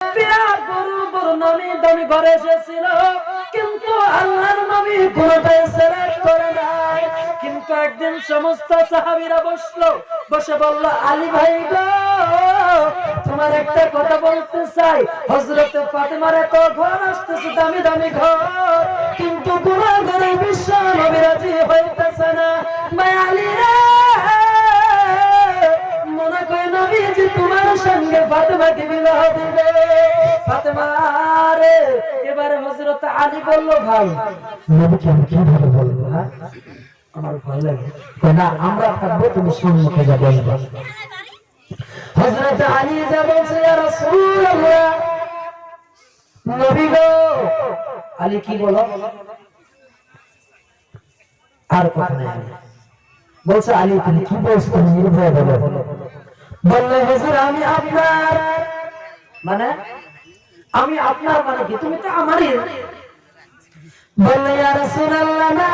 বিরাট বড় বড় নবী দামি ঘরে এসেছিল, কিন্তু আল্লাহর নবী কোনটাই সিলেক্ট করে নাই। কিন্তু একদিন সমস্ত সাহাবীরা বসলো, বসে বলল, আলী ভাই গো, তোমার একটা কথা বলতে চাই। হযরত ফাতেমার এত ঘর আসতেছে, দামি দামি ঘর, কিন্তু গুনাহ করে বিশ্ব নবী রাজি হইতেছে না। ভাই আলী রে, মনে করে নবীজি তোমার সঙ্গে ফাতেমাকে বিবাহ দিবে। ফাতেমা রে, এবারে হযরত আলী বলল, ভাই নবীকে আমি কিভাবে বলবো? হ্যাঁ, আমার ভয় লাগে। না, আমরা থাকবো, তুমি সম্মুখে যা বলবো। হযরত আলী যা বলছে, ইয়া রাসূলুল্লাহ, নবী গো। আলী কি বলো? আর কথা নাই। বলছে, আলী তুমি কি বলছো? তুমি নির্ভয় বলো। বললে, হুজুর আমি আপনার, মানে আমি আপনার মানে কি? তুমি তো আমারই। বললে, ইয়া রাসূলুল্লাহ, না,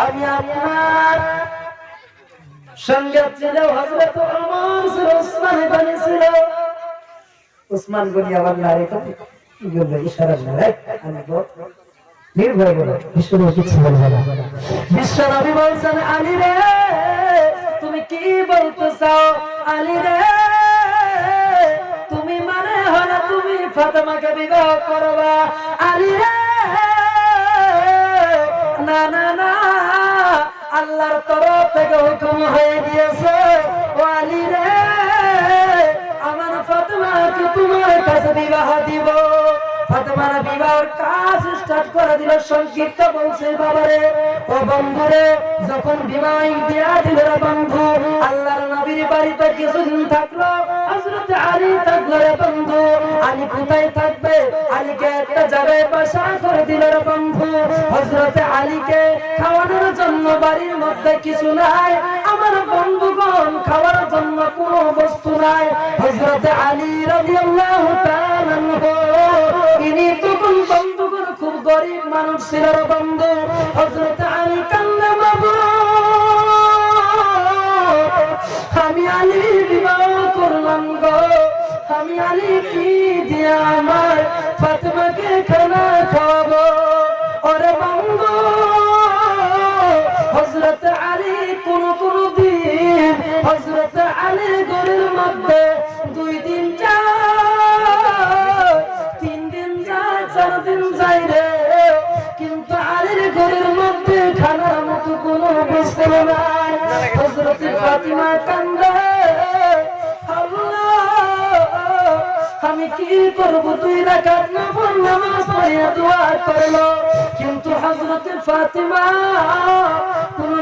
আমি আপনার। সঙ্গে ছিল হযরত ওমর ছিল, ওসমান গনি ছিল। ওসমান গনি আবার নারী, তো কি বলবে? ইশারা করে আমি তো নির্ভয় বলো, বিশ্বনবী কিছু বলবে না। বিশ্বনবী বলছেন, আলী রে, তুমি কি বলতে চাও? আলী রে, তুমি মানে হলো তুমি ফাতেমাকে বিবাহ করবা? আলী রে, না না না, আল্লাহর তরফ থেকে হুকুম হয়ে গিয়েছে। ও আলী রে, আমার ফাতেমাকে তোমার কাছে বিবাহ দিব। ফাতেমার বিবাহের কাজ স্টার্ট করে দিল। সংক্ষিপ্ত বলছে, বাবারে, ও বন্ধুরে, যখন বিবাহ দিয়া দিল বন্ধু, আল্লাহর নবীর বাড়িতে কিছুদিন থাকলো। হযরত আলী থাকলো রে বন্ধু। আলী কোথায় থাকবে? আলীকে একটা জায়গায় বাসা করে দিল রে বন্ধু। হযরত আলীকে খাওয়ানোর জন্য বাড়ির মধ্যে কিছু নাই। আমার বন্ধুগণ, খাওয়ার জন্য কোনো বস্তু নাই। হযরত আলী রাদিয়াল্লাহু তাআলা আনহু, ইনি তখন বন্ধুগণ খুব গরিব মানুষ ছিল রে বন্ধু। হযরত আলী কান্না, বাবু, আমি আলী বিবাহ করলাম গো, আমি আলী কি দিয়া আমার ফাতেমাকে খানা খাওয়াবো? ওরে বন্ধু, হযরত আলী কোন দিন হযরত আলী ঘরের মধ্যে 2 দিন যায়, 3 দিন যায়, 4 দিন যায় রে, কিন্তু আলীর ঘরের মধ্যে খানার মতো কোনো বস্তু নাই। হযরত ফাতিমা কান্দে, আমি কি করব? 2 রাকাত নফল নামাজ পড়ে দোয়া করলো, কিন্তু হযরত ফাতিমা কোন